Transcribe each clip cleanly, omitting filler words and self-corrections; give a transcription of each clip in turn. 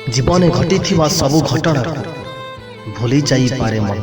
जीवन घटी सबु घटना भूली जाई पारे मन।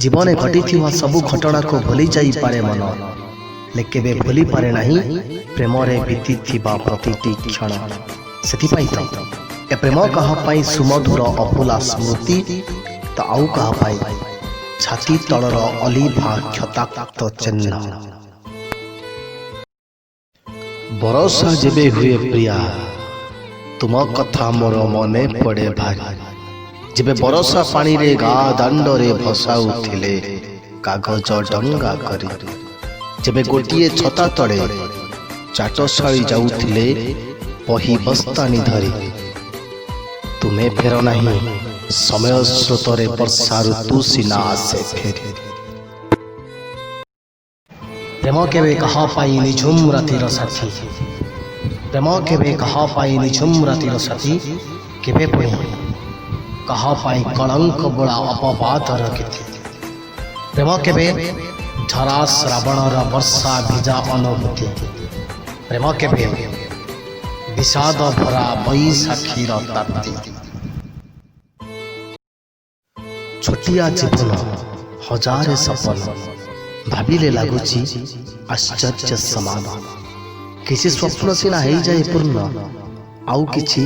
जीवन घटी सबु घटना को भूली जाई पारे मन, लेकिन भूली पारे नहीं प्रेम रे बीती प्रतिटी क्षण। से ए प्रेम कहा सुमधुर अपुला स्मृति तो आउ कहा छाती तलर अलिभा क्षताक्त चिन्ह। बरसा जेबे हुए प्रिया तुम कथा मोर मने पड़े भारी। जेबे बरसा पानी रे गा दांड रे भसाउथिले कागज डंगा करी। जेबे गोटिए छता तड़े चाटशाली जाउथिले पही बस्तानी धरी। तुम्हें फेर नहीं समय स्रोत रे वर्षा ऋतु सिना आसे फेरी। प्रेम केबे कहा पाई निझुम रातिर साथी। प्रेम केबे कहा पाई निझुम रातिर साथी। केबे पुणी कहा पाई कलंक बोला अपवादर किथि। प्रेम केबे झरा श्रावणर वर्षा भिजा अनुभूति। प्रेम केबे विषाद भरा बैसाखीर ताप्ति। छोटिया जीवन हजार सपन भाविले लगुची आश्चर्य समान। किसी स्वप्न सीना हो जाए पूर्ण, आउ किछि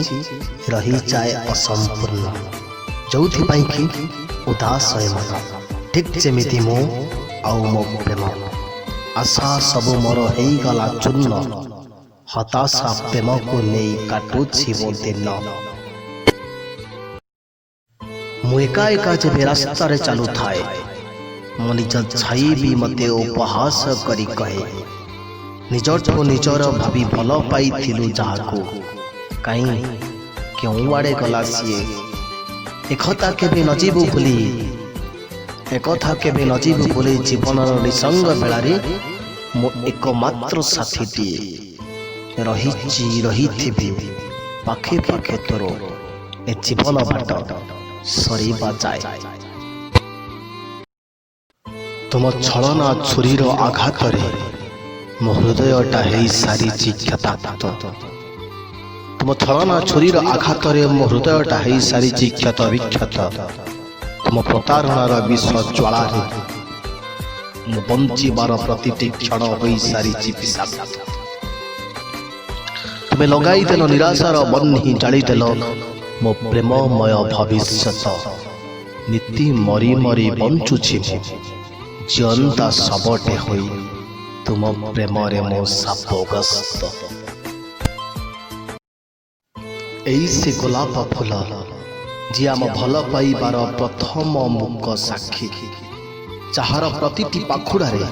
रही जाए असंपूर्ण। जोथिपाई कि उदास है मन ठीक जेमिति मो आउ मो प्रेम। आशा सब मोर हो गला चूर्ण, हताशा प्रेम को नहीं काटुछि मो दिन। मु एका एका जेबे रास्ता रे चालू थाए, मो निज छाई भी मते उपहास करी कहे। निजठो निजर भाभी भल पाइथिलु जाहाको, काई क्यों आड़े गला सीए। एकथा केबे नजीबु भूली, एकथा केबे नजीबु भूली। जीवनर निसंग बेलारे मो एकमात्र साथीटिए रहिथिबि पाखे पाखे तोर ए जीवन बाट सरीबा जाए। तुम छलना छुरीर आघात रे मो हृदयटा हेई सारिछि क्षताक्त। तुम छलना छुरीर आघात रे मो हृदयटा हेई सारिछि क्षत विक्षत। तुम प्रतारणार विष ज्वाला रे मो बंचिबार प्रतिटी क्षण होई सारिछि विषाक्त। तुमे लगाई देल निराशार बन्ही जाली देल मो प्रेममय भविष्यत। नीति मरी मरी बंचुछि जीवंता सबटे होई तुम प्रेम रे मो सापग्रस्त। एई से गोलाप फूल जी आम भल पाइबार प्रथम मुक साक्षी। जार प्रतिटी पाखुड़ा रे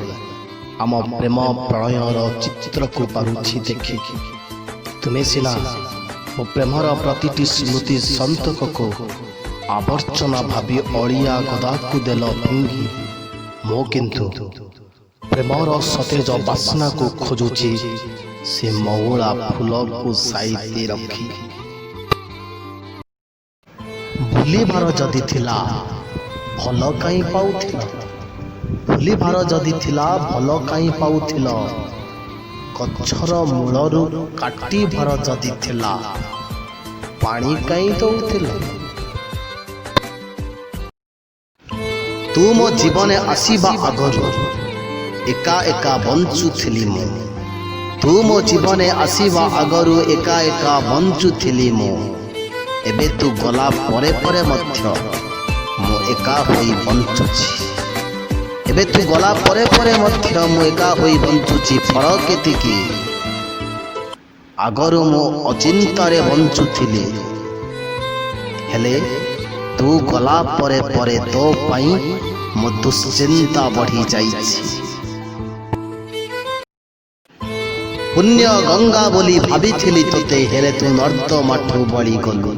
आम प्रेम प्रणयर चित्र को पारुछि देखि। तुमे सिना मो प्रेमर प्रतिटी स्मृति संतक को आवर्चना भाभी अड़िया गदा को देल भंगी। मो किंतु प्रेमर सतेज बासना को खोजुची से मौला फूल को साइते रखी। भूलिबार जदि थिला भल काई पाउथिल। भूलिबार जदि थिला भल काई पाउथिल। गछर मूलरू काटिबार जदि थिला पानी काई दउथिल। तू मो जीवने आसीबा आगरू एका एका बंचुथिली मो। तू मो जीवने आसीबा आगरू एका एका बंचुथिली मो। एबे तू गला परे परे मध्य मो एका होई बंचुछि। एबे तू गला परे परे मध्य मो एका होई बंचुछि। फरक एतिकी आगरू मो अचिंतारे बंचुथिली, हेले तू गला परे परे तो पाई मो दुश्चिंता बढ़ी जाइछि। पुण्य गंगा बोली भाविथिली तोते, हेले तू नर्दमाठू बळी गलु।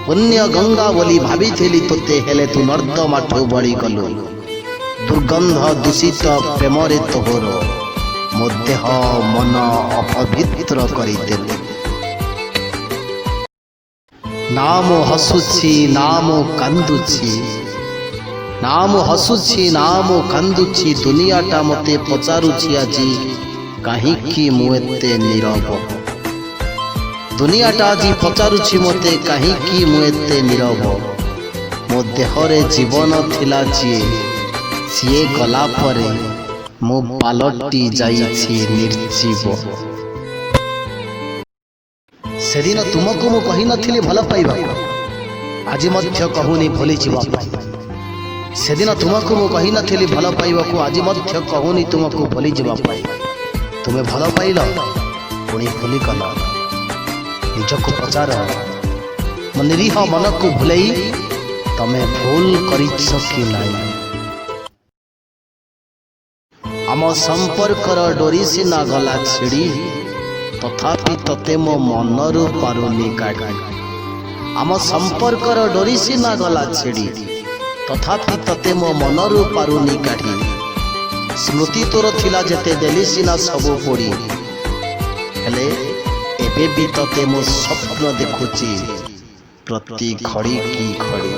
पुण्य गंगा बोली भाविथिली तोते, हेले तू नर्दमाठू बळी गलु। दुर्गंध दूषित प्रेम रे तोहर मो देह मन अपवित्र करिदेलु। नाम हसुछि नाम कांदुछि, नाम हसुछि नाम कांदुछि। दुनियाटा मते पचारुछि आजी काहीकि मु एते नीरव। दुनियाटा आज पचारुछि मते काहींकि मु एते नीरव मो देहरे जीवन थिला सीए गला परे मु पालटी जाइछि निर्जीव। सेदिन तुमको मु कहि नथिली भल पाइबा आज मध्य कहूनी भूली जीवा पाई। सेदिन तुमको मु कहि नथिली भल पाइबा को आज मध्य कहूनी तुमको भूली जीवा पाई। तुमे भल पाइल पुणी भूली गल निजको पचार मो निरीह मन को भूलई तमे भूल करिछ कि नाही। आम संपर्कर डोरी सिना गला छिड़ी तथापि तते मो मनरु पारुनी काढ़ी। आम संपर्कर डोरी सिना गला छिड़ी तथापि तते मो मनरु पारुनी काढ़ी। स्मृति तोर थिला जेते देली सिना सबु पोड़ी हेले एबे भी तते मो स्वप्न देखुची प्रति घड़ी की घड़ी।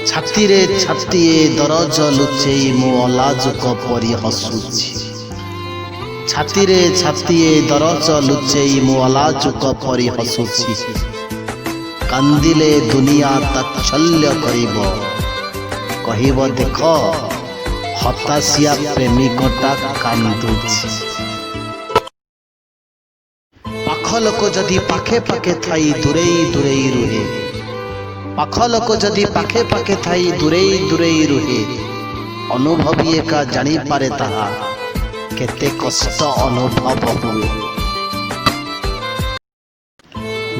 छाती रे छातीए दरज लुचेई मो अलाजुक परी हसुची। छाती रे छातीए दरज लुचेई मो अलाजुक परी हसुची। कांदिले दुनिया ताच्छल्य करिब कहिब देख हताशिया प्रेमिकटा कांदुची। पाख लोक जदि पाखे पाखे थाई दूरेई दूरेई रुहे पाख लोक जदि पाखे पाखे थाई दूरेई दूरेई रुहे अनुभवी एका जानी पारे ताहा केते कष्ट अनुभव हुए।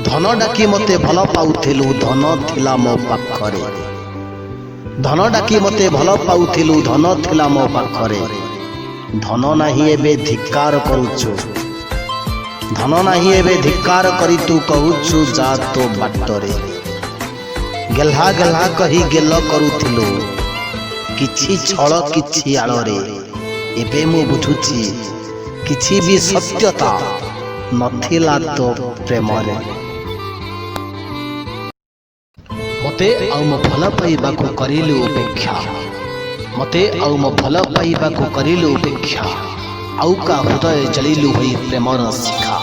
धन डाकी मते भल पाउथिलु धन थिला मो पाखरे। धन डाकी मते भल पाउथिलु धन थिला मो पाखरे। धन नाही एबे धिक्कार करूछु धन नाही एबे धिक्कार करी तू कहूछु जा तो बाटरे। गेल्हा गेल्हा कही गेल करूथिलु किछि छळ किछि आଳରେ एबे मु बुझुछि किछि भी सत्यता नथिला तो प्रेमरे। मते आउ मो भल पाइबा को करिलु उपेक्षा मते आउ मो भल पाइबा को करिलु उपेक्षा आउ का हृदय जलिलु होई प्रेमर शिखा।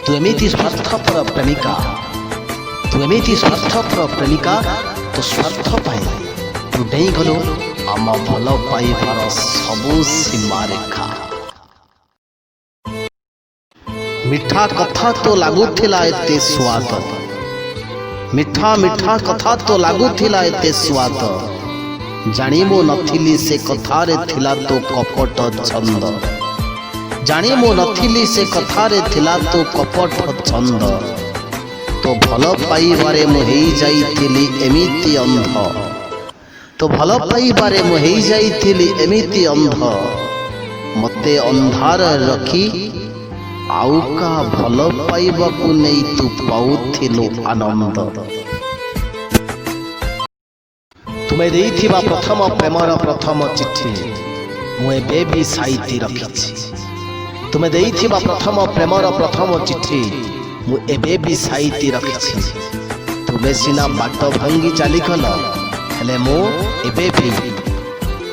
तू एमिति स्वार्थपर प्रेमिका तू एमिति स्वार्थपर प्रेमिका तो स्वार्थ पाए तू डेई गलु आम भल पाइबार सबु सीमा रेखा। मिठा कथा तो लागुथिला एते स्वाद मिठा मिठा कथा तो लागुथिला एते स्वाद जानी मो नथिली से कथारे थिला तो कपट छंद। जानी मो नथिली से कथारे थिला तो कपट छंद। तो भल पाइबारे मु हेई जाइथिली एमिति अंध तो भल पाइबारे मु हेई जाइथिली एमिति अंध। मते अंधार रखी आउ का भल पाइबाकु नेई तू पाउथिलु आनंद। तुमे देइथिबा प्रथम प्रेमर प्रथम चिट्ठी मु एबे भी साइति रखिछि। तुमे देइथिबा प्रथम प्रेमर प्रथम चिट्ठी मु एबे भी साइति रखिछि। तुमे सिना बाट भांगी चाली गल हेले मु एबे भी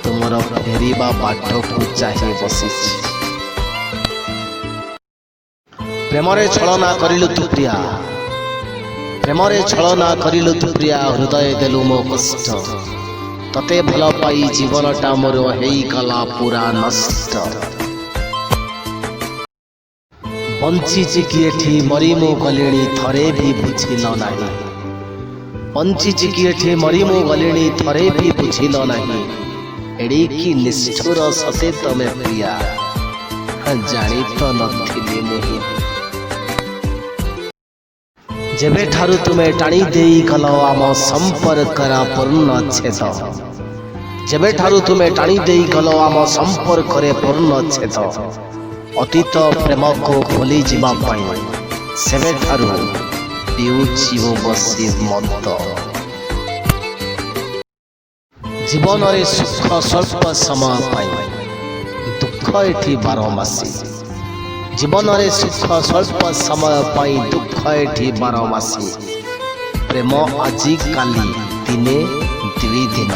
तुमर फेरिबा बाट को चाहि बसिछि। प्रेमरे छलना करिलु तू प्रिया प्रेमरे छलना करिलु तू प्रिया हृदय देलु मो कष्ट। तते भल पाई जीवनटा मोर हेई गला पूरा नष्ट। बंचिछि कि एठी मरी मो गलिणी थरे भी बुझिल नाही। बंचिछि कि एठी मरी मो गलिणी थरे भी बुझिल नाही। एड़ी की निष्ठुर सते तमे प्रिया जानी तो नथिली मुहि। जेबे ठारू तुमे टाणी देई गल आम संपर्करा पूर्णच्छेद जेबे ठारू तुमे टाणी देई गल आम संपर्करे पूर्णच्छेद। अतीत प्रेम को भूली जीवा पाई सेबे ठारू पिउछि मु बसी मद। जीवन रे सुख स्वल्प समय पाई दुख एठी बारमासी। जीवन रे सुख स्वल्प समय पाई दुख एठी बारमासी। प्रेम आजी काली दिने दुई दिन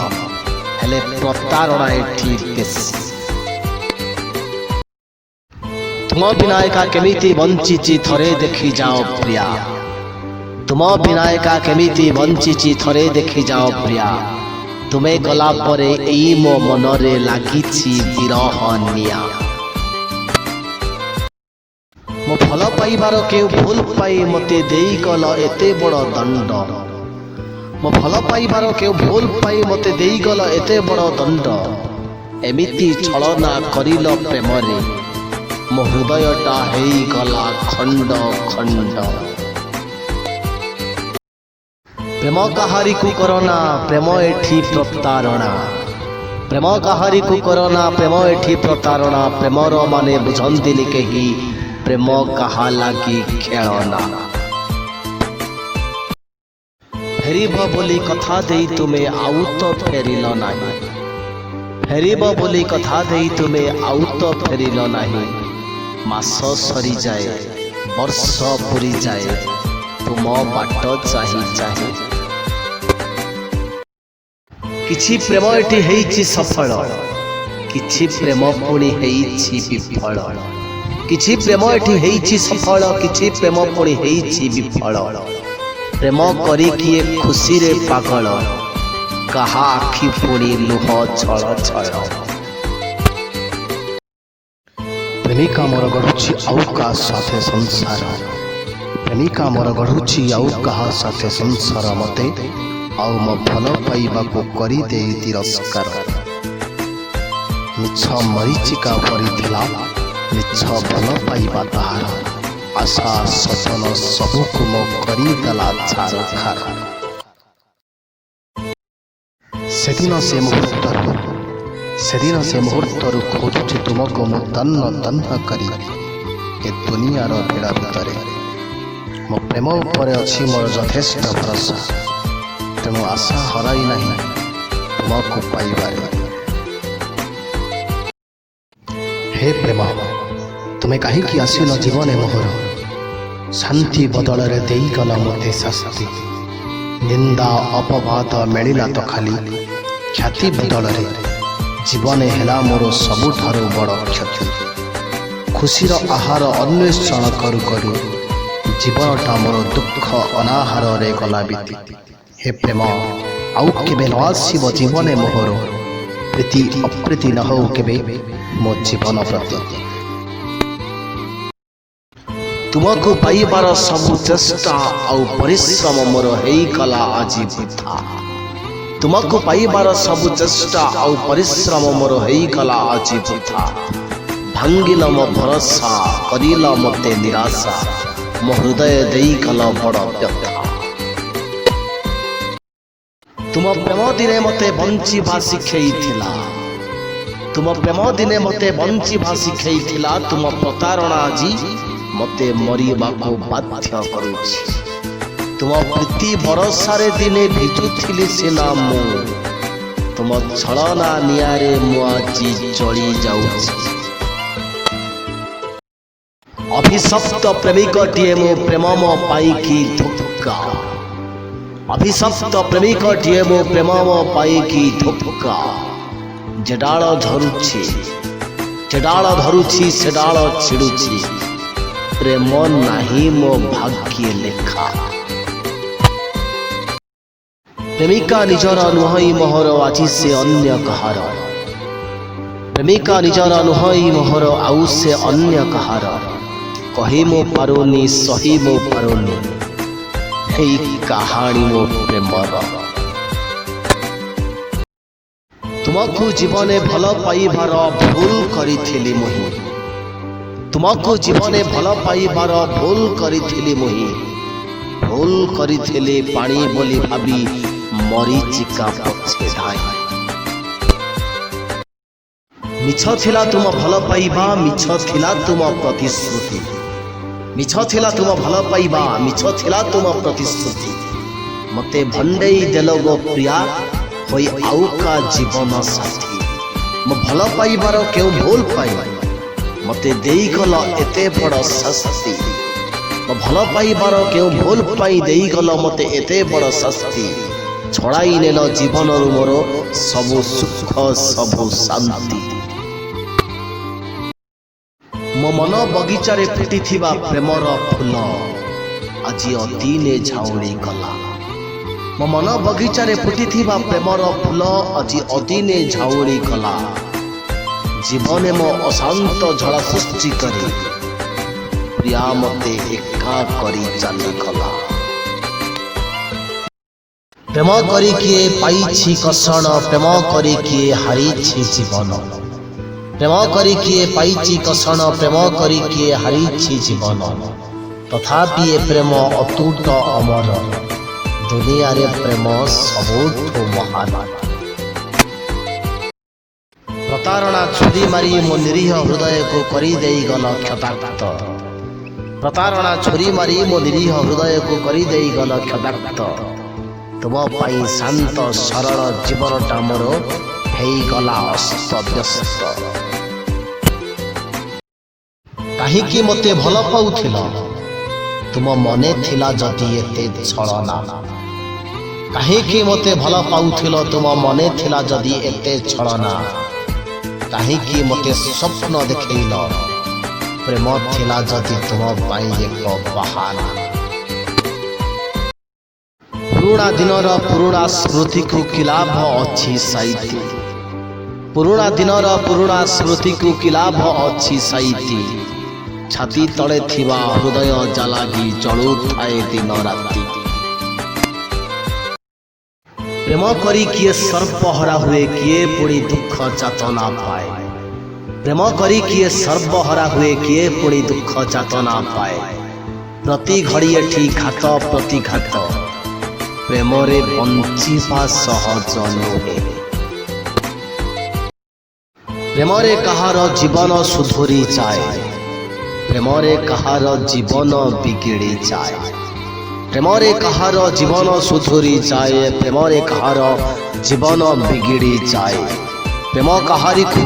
हेले प्रतारणा एठी बेसी। तुम बिना एका केमिति बंचिची थरे देखि जाओ प्रिया तुम बिना एका केमिति बंचिची थरे देखि जाओ प्रिया तुमे गला परे एई मो मनरे लागिछि विरह निया मो फल पाइबार के भूल पाई मते देई गल एते बड़ दंड मो फल पाइबार के भूल पाई मते देई गल एते बड़ दंड एमिति छलना करिल प्रेम रे मो हृदयटा हेई गला खंड खंड प्रेम काहारी को करना प्रेम एठी प्रतारणा प्रेम काहारी को करना प्रेम एठी प्रतारणा प्रेमर माने बुझंतिनि केही प्रेम कहा लागी खेलना फेरिब बोली कथा देई तुमे आउ तो फेरिल नाही फेरिब बोली कथा देई तुमे आउ तो फेरिल नाही मास सरी जाए वर्ष पूरी जाए तुम बाट चाही चाही किछि प्रेम एठी हेइछि सफल किछि प्रेम पुणी हेइछि विफल किछि प्रेम एठी हेइछि सफल किछि प्रेम पुणी हेइछि विफल प्रेम करी किए खुशी रे पागल कहा आखि पुणी लुह छल छल प्रेमिका मोर गढ़ुछि आउ का साथे संसार प्रेमिका मोर गढ़ुछि आउ कहा साथे संसार मते आउ मो भल पाइबा को करी दे तिरस्कार मिछ मरीचिका परी थिला मिछ भल पाइबा ताहार आशा सपन सबु को मो करी दला छारखार सेदिन से मुहूर्तर खोजुछि तुमको मो तन्न करी ए दुनियार भेड़ा भितरे मो प्रेम उपरे अछि मोर यथेष्ट भरोसा तेणु आशा हराई नहीं तुमको पाइबारे हे प्रेम तुम्हें कहीं आसिल जीवन मोहर शांति बदल रे देई गला मते शास्ति निंदा अपवाद मिलला तो खाली ख्याति बदल रे जीवन हेला मोर सबुठारु बड़ क्षति खुशीर आहार अन्वेषण करू करू जीवनटा मोर दुख अनाहार रे गला बीती हे प्रेम आउ केबे न आसीब जीवने मोहर प्रीति अप्रीति न हो केबे मो जीवन प्रति तुमको पाइबार सबु चेष्टा आउ परिश्रम मोर हेई गला आजी वृथा तुमको पाइबार सबु चेष्टा आउ परिश्रम मोर हेई गला आजी वृथा भांगिल मो भरोसा करिल मते निराशा मो हृदय देई गल बड़ व्यथा तुम प्रेम दिने मते बंचिबा शिखैथिला तुम प्रेम दिने मते बंचिबा शिखैथिला तुम प्रतारणा आजी मते मरिबा को बाध्य करूछि तुम प्रीति भरोसा रे दिने भिजुथिली सिना मु तुम छलना नियारे मु आजी जळी जाउछि अभिशप्त प्रेमिकटिए मो प्रेम मो पाइकी धोक्का अभिशप्त प्रेमिकटिए मो प्रेम मो पाइकी धोक्का जे डाळ धरुछि से डाळ छिड़ुछि प्रेम नाही मो भाग्य लेखा प्रेमिका निजर नुहई मोहर आजी से अन्य कहार प्रेमिका निजर नुहई मोहर आउ से अन्य कहार कही मो पारुनी सही मो पारुनी हेई कहानी मो प्रेमर तुमको जीवने भल पाइबार भूल करिथिली मुही तुमको जीवने भल पाइबार भूल करिथिली मुही भूल करिथिली पानी बोली भाबी मरीचिका पछे धाई मिछ थिला तुम भल पाइबा मिछ थिला तुम प्रतिश्रुति मिछ थिला तुम भल पाइबा मिछ थिला तुम प्रतिश्रुति मते भंडेई देलो गो प्रिया होई आउ का जीवन साथी मो भल पाइबार केउ भूल पाई मते देई गल एते बड़ शास्ति मो भल पाइबार केउ भूल पाई देई गल मते एते बड़ शास्ति छड़ाई नेल जीवन रु मोर सबु सुख सबु शांति मो मन बगीचारे फुटिथिबा प्रेमर फूल आजी अदिने झाउली गला। मो मन बगीचारे फुटिथिबा प्रेमर फूल आजी अदिने झाउली गला। जीवने मो अशांत झड़ सृष्टि करी प्रिया मते एका करी चली गला। प्रेम करी किए पाइछि कषण प्रेम करी किए हारिछि जीवन। प्रेम करी किए पाइछि कषण प्रेम करी किए हारिछि जीवन। तथापि ए प्रेम अतुट अमर दुनिया रे प्रेम सबुठु महान। प्रतारणा छुरी मारी मो निरीह हृदय को करी देई गल क्षताक्त। प्रतारणा छुरी मारी मो निरीह हृदय को करी देई गल क्षताक्त। तुम पाई शांत सरल जीवनटा मोर हेई गला अस्त व्यस्त। काहीकि मते भल पाउथिल तुम मने थिला जदि एते छलना। काहीकि मते भल पाउथिल तुम मने थिला जदि एते छलना। काहीकि मते स्वप्न देखैल प्रेम थिला जदि तुम पाई एक बहाना। पुराणा दिनर पुराणा स्मृति को कि लाभ अच्छी साइती। पुराणा दिनर पुराणा स्मृति को कि लाभ अच्छी साइती। छाती तले थिबा हृदय जलागी जलु थाए दिन राति। प्रेम करी किए सर्वहरा हुए किए पुणी दुख जातना पाए। प्रेम करी किए सर्वहरा हुए किए पुणी दुख जातना पाए। प्रति घड़ी एठी घात प्रतिघात प्रेमरे बंचिबा सहज नुहे। प्रेमरे कहार जीवन सुधुरी जाए। प्रेमरे कहार जीवन बिगिड़ी जाए। प्रेमरे कहार जीवन सुधुरी जाए। प्रेमरे कहार जीवन बिगिड़ी जाए। प्रेम कहारी को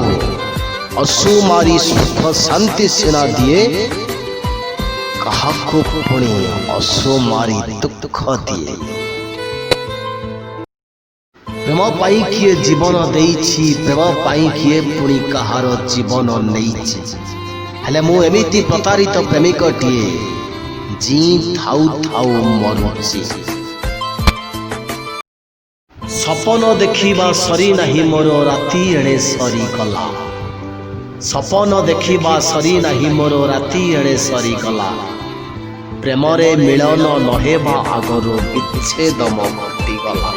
अश्रु मारी सुख शांति सेना दिए। कहा को पुणी अश्रु मारी दुख दिए। प्रेम पाई किए जीवन देइछि प्रेम पाई किए पुणी कहार जीवन नैछि। हेले मु एमिति प्रतारित प्रेमिकटिए जी थाउ थाउ मरुछि। सपन देखिबा सरी नाही मोर राति एणे सरी गला। सपन देखिबा सरी नाही मोर राति एणे सरी गला। प्रेमरे मिलन नहेबा आगरु विच्छेद घटी गला।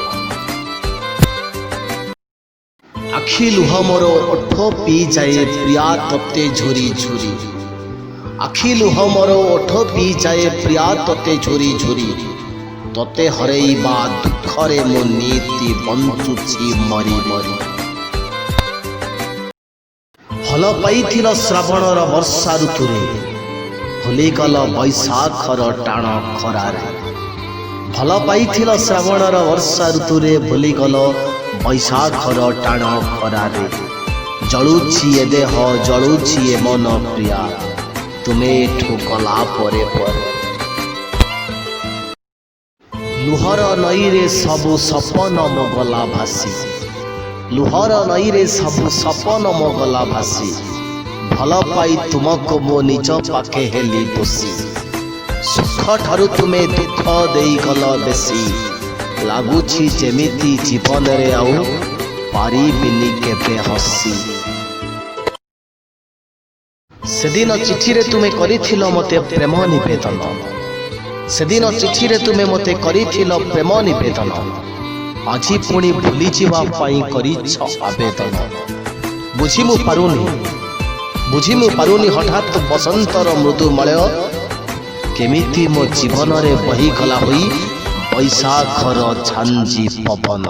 आखि लुह मोर ओठ पी जाए प्रिया तते झुरी झुरी। आखि लुह मोर ओठ पी जाए प्रिया तते झुरी झुरी। तते हरैबा दुखरे मो नीति बंचुछि मरी मरी। भल पाइथिल श्रावणर वर्षा ऋतुरे भूलिगल बैशाखर टाण खरारे। भल पाइथिल श्रावणर वर्षा ऋतुरे भूलिगल बैशाखर टाण खरारे। जलुछि ए देह जलुछि ए मन प्रिया तुमे एठु गला परे परे। लुहर नईरे सबु सपन मो गला भासी। लुहर नईरे सबु सपन मो गला भासी। भल पाई तुमको मो निज पाखे हेली दोषी। सुख ठारु तुमे दुख देई गल बेसी। लागुछि जेमिति जीवन रे आउ पारिबिनी केबे हसी। सेदिन चिठी रे तुमे करिथिल मते प्रेम निवेदन। सेदिन चिठी रे तुमे मते करिथिल प्रेम निवेदन। आजी पुणी भूली जीवा पाई करिछ आवेदन। बुझी मु पारुनी हठात बसंतर मृदुमलय केमिति मो जीवन रे बही गला होई बैशाखर झांझी पवन।